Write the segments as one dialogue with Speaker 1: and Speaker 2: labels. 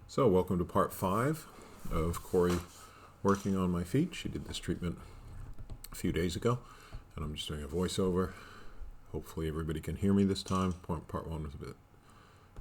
Speaker 1: So welcome to part 5 of Cori working on my feet. She did this treatment a few days ago, and I'm just doing a voiceover. Hopefully everybody can hear me this time. Part 1 was a bit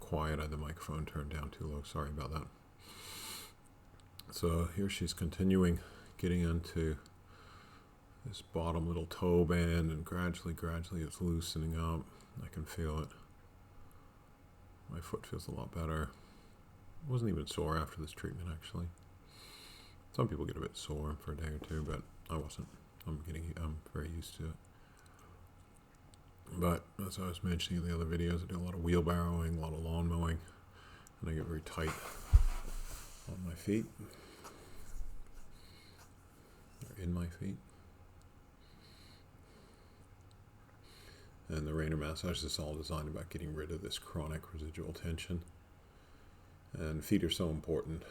Speaker 1: quiet. I had the microphone turned down too low. Sorry about that. So here she's continuing getting into this bottom little toe band, and gradually it's loosening up. I can feel it. My foot feels a lot better. I wasn't even sore after this treatment, actually. Some people get a bit sore for a day or two, but I wasn't. I'm very used to it. But as I was mentioning in the other videos, I do a lot of wheelbarrowing, a lot of lawn mowing, and I get very tight on my feet, or in my feet. And the Raynor massage is all designed about getting rid of this chronic residual tension. And feet are so important.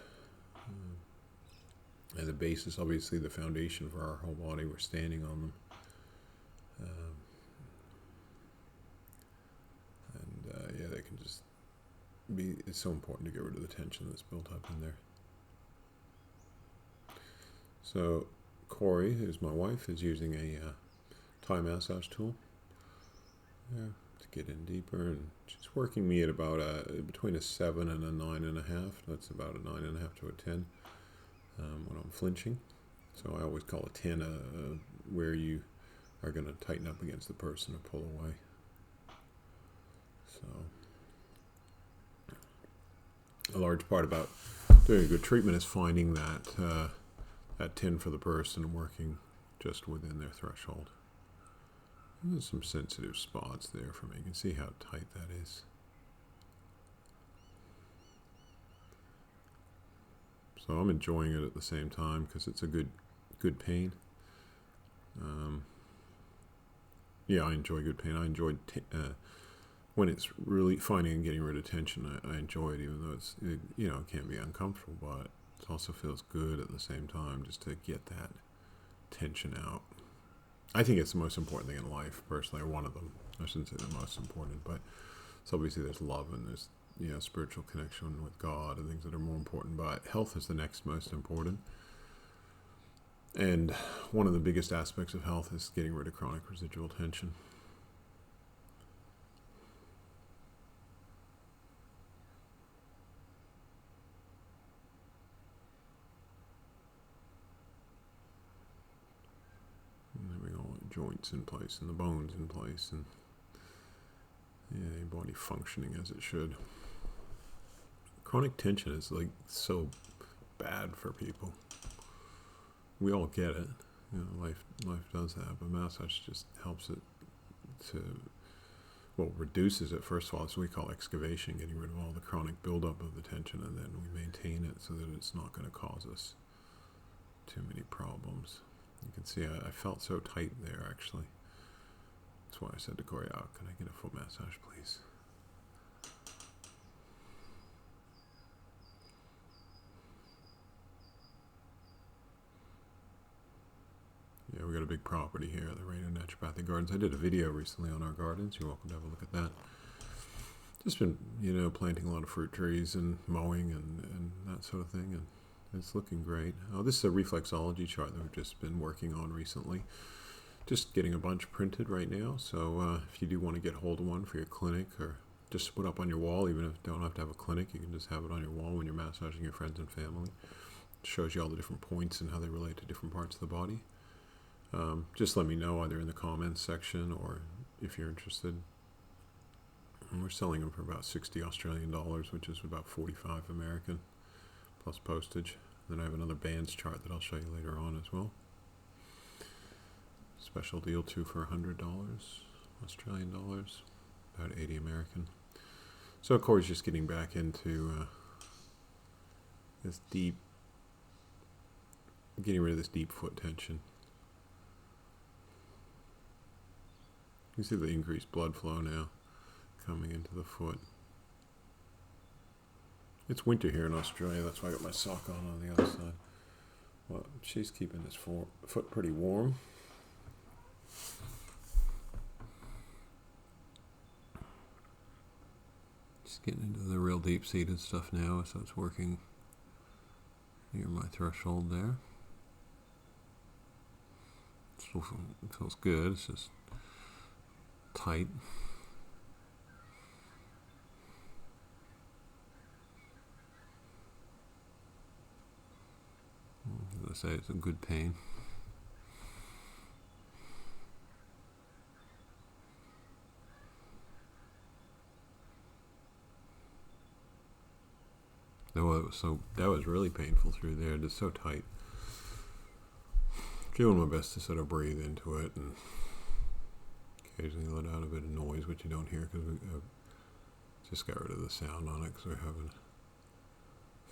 Speaker 1: And the base is obviously the foundation for our whole body. We're standing on them. Yeah, they can just be, it's so important to get rid of the tension that's built up in there. So Cori, who's my wife, is using a Thai massage tool to get in deeper, and she's working me at about between a 7 and a 9.5. That's about a 9.5 to a 10 when I'm flinching. So I always call a 10 where you are going to tighten up against the person or pull away. So a large part about doing a good treatment is finding that 10 for the person and working just within their threshold. And there's some sensitive spots there for me. You can see how tight that is. So I'm enjoying it at the same time because it's a good pain. Yeah, I enjoy good pain. I enjoy when it's really finding and getting rid of tension. I enjoy it, even though it can be uncomfortable, but it also feels good at the same time just to get that tension out. I think it's the most important thing in life, personally, or one of them. I shouldn't say the most important, but so obviously there's love and there's spiritual connection with God and things that are more important, but health is the next most important. And one of the biggest aspects of health is getting rid of chronic residual tension. Joints in place and the bones in place, and your body functioning as it should. Chronic tension is like so bad for people. We all get it. Life does that, but massage just helps it reduces it. First of all, it's what we call excavation, getting rid of all the chronic buildup of the tension, and then we maintain it so that it's not going to cause us too many problems. You can see I felt so tight there, actually. That's why I said to Cori, can I get a foot massage, please? Yeah, we got a big property here at the Raynor Naturopathic Gardens. I did a video recently on our gardens. You're welcome to have a look at that. Just been, planting a lot of fruit trees and mowing and that sort of thing, and it's looking great. This is a reflexology chart that we've just been working on recently. Just getting a bunch printed right now. So if you do want to get hold of one for your clinic, or just put up on your wall, even if you don't have to have a clinic, you can just have it on your wall when you're massaging your friends and family. It shows you all the different points and how they relate to different parts of the body. Just let me know either in the comments section or if you're interested. And we're selling them for about 60 Australian dollars, which is about 45 American. Plus postage. Then I have another bands chart that I'll show you later on as well. Special deal too for $100 Australian dollars, about 80 American. So of course, just getting back into getting rid of this deep foot tension. You see the increased blood flow now coming into the foot. It's winter here in Australia, that's why I got my sock on the other side. Well, she's keeping this foot pretty warm. Just getting into the real deep-seated stuff now, so it's working near my threshold there. It feels good. It's just tight. As I say, it's a good pain. That was really painful through there. It's so tight. Doing my best to sort of breathe into it and occasionally let out a bit of noise, which you don't hear because we just got rid of the sound on it because we're having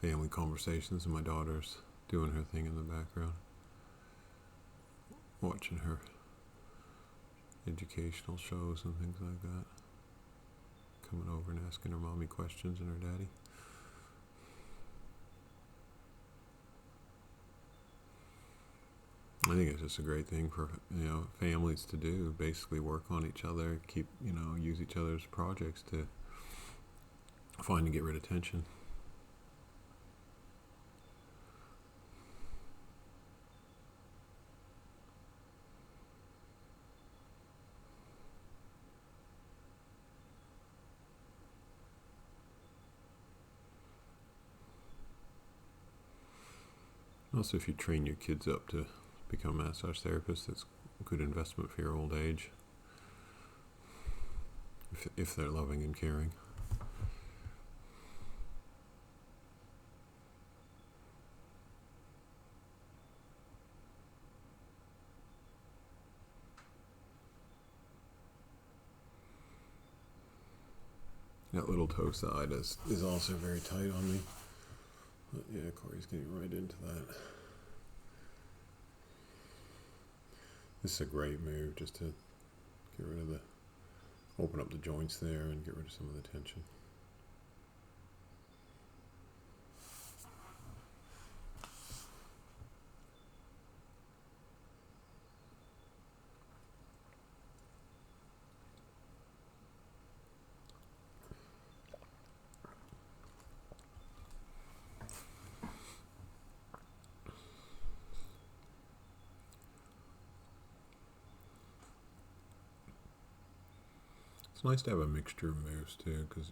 Speaker 1: family conversations and my daughter's doing her thing in the background, watching her educational shows and things like that, coming over and asking her mommy questions and her daddy. I think it's just a great thing for families to do. Basically, work on each other, use each other's projects to find and get rid of tension. Also, if you train your kids up to become massage therapists, that's a good investment for your old age, if they're loving and caring. That little toe side is also very tight on me. But yeah, Cori's getting right into that. This is a great move just to get rid of open up the joints there and get rid of some of the tension. It's nice to have a mixture of moves too, because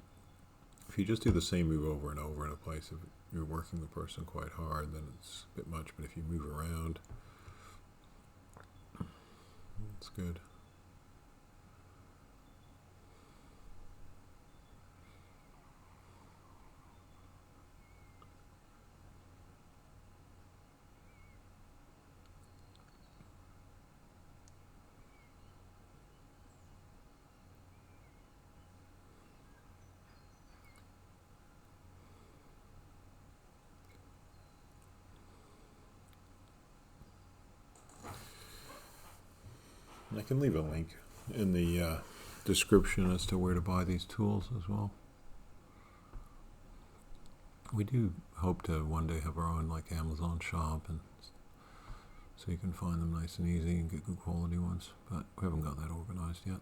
Speaker 1: if you just do the same move over and over in a place, if you're working the person quite hard, then it's a bit much. But if you move around, it's good. And I can leave a link in the description as to where to buy these tools as well. We do hope to one day have our own Amazon shop, and so you can find them nice and easy and get good quality ones, but we haven't got that organized yet.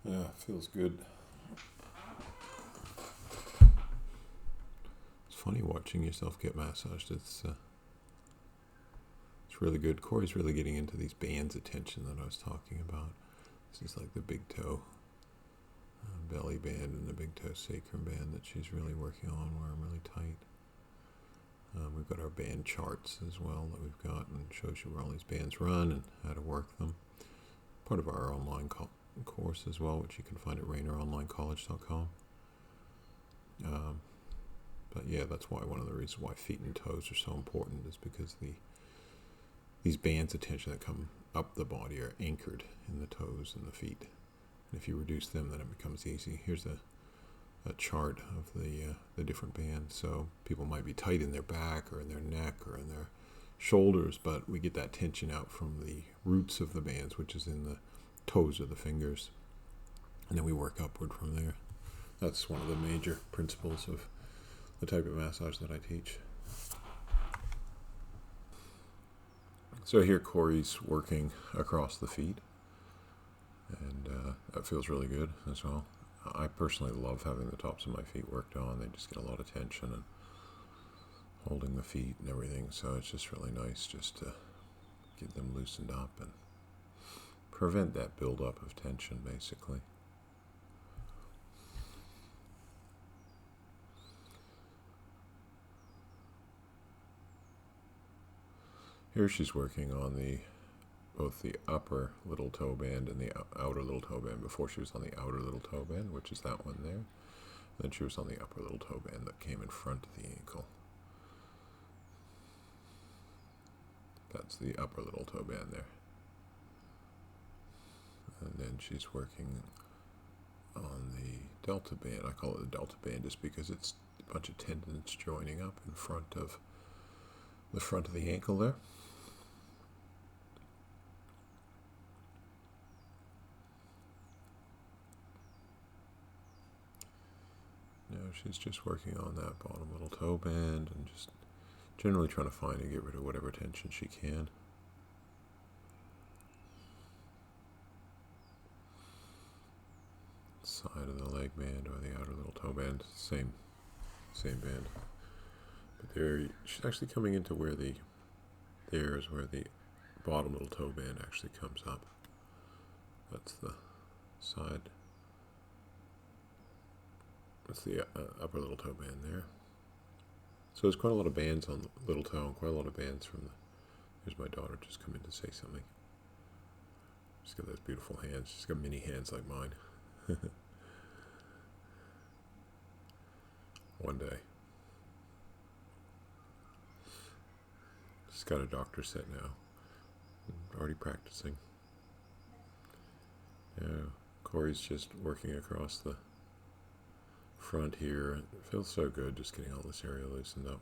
Speaker 1: Yeah, feels good. It's funny watching yourself get massaged. It's really good. Cori's really getting into these bands of tension that I was talking about. This is like the big toe belly band and the big toe sacrum band that she's really working on, where I'm really tight. We've got our band charts as well that we've got, and shows you where all these bands run and how to work them. Part of our online course as well, which you can find at RaynorOnlineCollege.com. But yeah, that's why one of the reasons why feet and toes are so important is because these bands of tension that come up the body are anchored in the toes and the feet. And if you reduce them, then it becomes easy. Here's a a chart of the different bands. So people might be tight in their back or in their neck or in their shoulders, but we get that tension out from the roots of the bands, which is in the toes of the fingers, and then we work upward from there. That's one of the major principles of the type of massage that I teach. So here Cori's working across the feet, and that feels really good as well. I personally love having the tops of my feet worked on. They just get a lot of tension and holding the feet and everything, so it's just really nice just to get them loosened up and prevent that buildup of tension, basically. Here she's working on both the upper little toe band and the outer little toe band. Before she was on the outer little toe band, which is that one there. Then she was on the upper little toe band that came in front of the ankle. That's the upper little toe band there. And then she's working on the delta band. I call it the delta band just because it's a bunch of tendons joining up in front of the ankle there. Now she's just working on that bottom little toe band and just generally trying to find and get rid of whatever tension she can. Side of the leg band or the outer little toe band, same band. But there, she's actually coming into where there's where the bottom little toe band actually comes up. That's the side. That's the upper little toe band there. So there's quite a lot of bands on the little toe and quite a lot of bands from the... Here's my daughter just come in to say something. She's got those beautiful hands. She's got mini hands like mine. One day. She's got a doctor set now. Already practicing. Yeah, Cori's just working across the front here. It feels so good just getting all this area loosened up.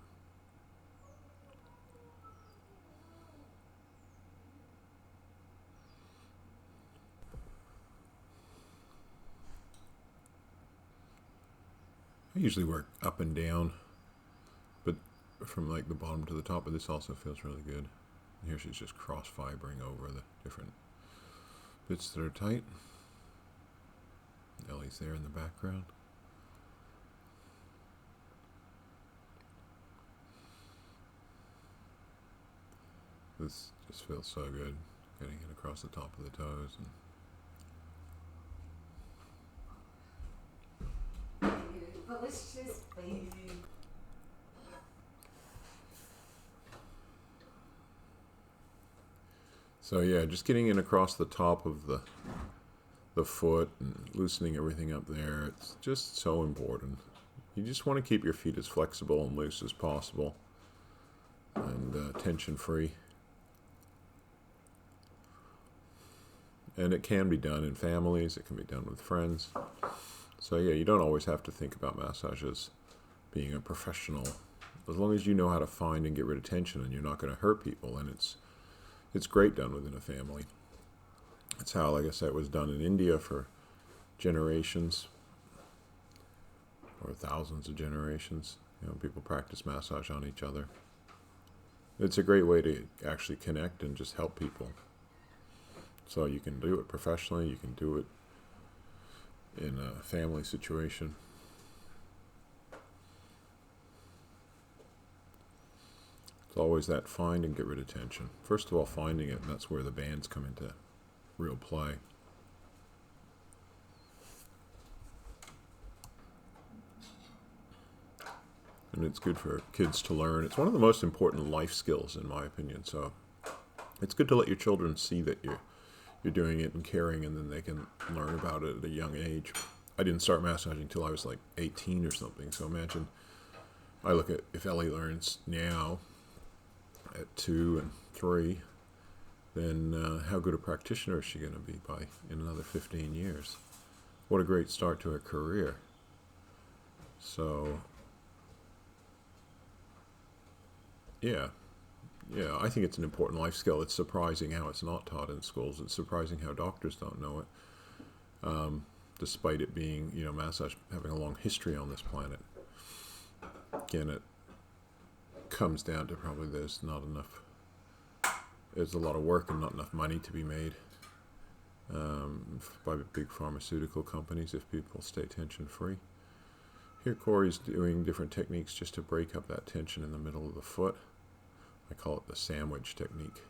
Speaker 1: I usually work up and down, but from like the bottom to the top, but this also feels really good. Here she's just cross-fibering over the different bits that are tight. Ellie's there in the background. This just feels so good, getting it across the top of the toes.
Speaker 2: Delicious baby.
Speaker 1: So yeah, just getting in across the top of the foot and loosening everything up there. It's just so important. You just want to keep your feet as flexible and loose as possible and tension-free. And it can be done in families. It can be done with friends. So yeah, you don't always have to think about massage as being a professional. As long as you know how to find and get rid of tension and you're not going to hurt people, and it's great done within a family. That's how, like I said, it was done in India for generations, or thousands of generations. You know, people practice massage on each other. It's a great way to actually connect and just help people. So you can do it professionally, you can do it in a family situation. It's always that find and get rid of tension. First of all, finding it, and that's where the bands come into real play. And it's good for kids to learn. It's one of the most important life skills, in my opinion. So it's good to let your children see that you're doing it and caring, and then they can learn about it at a young age. I didn't start massaging until I was like 18 or something. So imagine, I look at if Ellie learns now at 2 and 3, then how good a practitioner is she going to be by in another 15 years? What a great start to her career. So, yeah, I think it's an important life skill. It's surprising how it's not taught in schools. It's surprising how doctors don't know it, despite it being, massage having a long history on this planet. Again, it comes down to probably there's a lot of work and not enough money to be made by big pharmaceutical companies if people stay tension free. Here Cori's doing different techniques just to break up that tension in the middle of the foot. I call it the sandwich technique.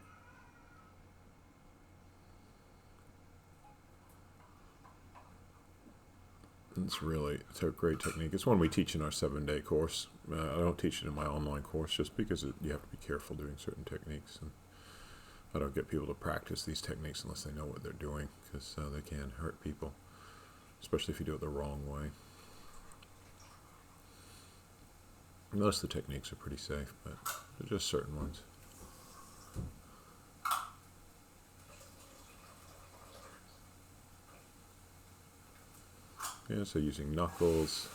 Speaker 1: It's a great technique. It's one we teach in our 7-day course. I don't teach it in my online course just because you have to be careful doing certain techniques. And I don't get people to practice these techniques unless they know what they're doing, because they can hurt people, especially if you do it the wrong way. Most of the techniques are pretty safe, but they're just certain ones. Yeah, so using knuckles.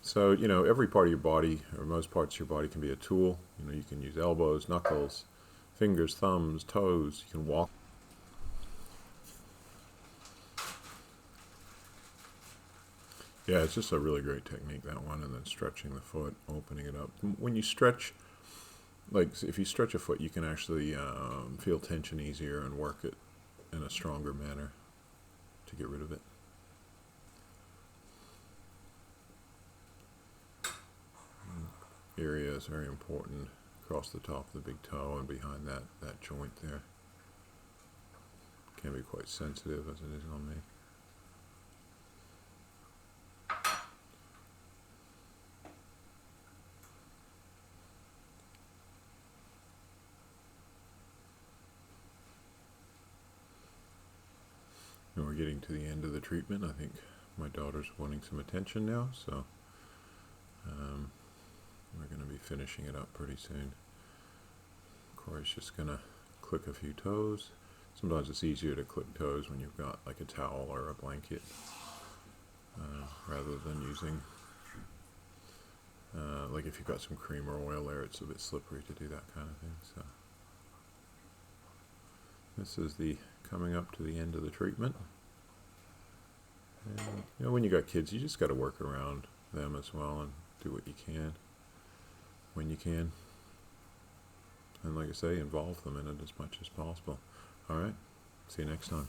Speaker 1: So, every part of your body, or most parts of your body, can be a tool. You can use elbows, knuckles, fingers, thumbs, toes. You can walk. Yeah, it's just a really great technique, that one. And then stretching the foot, opening it up. When you stretch, like if you stretch a foot, you can actually feel tension easier and work it in a stronger manner to get rid of it. Area is very important across the top of the big toe and behind that joint there. Can be quite sensitive as it is on me. And we're getting to the end of the treatment. I think my daughter's wanting some attention now, so we're going to be finishing it up pretty soon. Cori's just going to click a few toes. Sometimes it's easier to click toes when you've got like a towel or a blanket rather than using, like if you've got some cream or oil there, it's a bit slippery to do that kind of thing. So this is the coming up to the end of the treatment. And, when you got kids, you just got to work around them as well and do what you can when you can. And like I say, involve them in it as much as possible. All right. See you next time.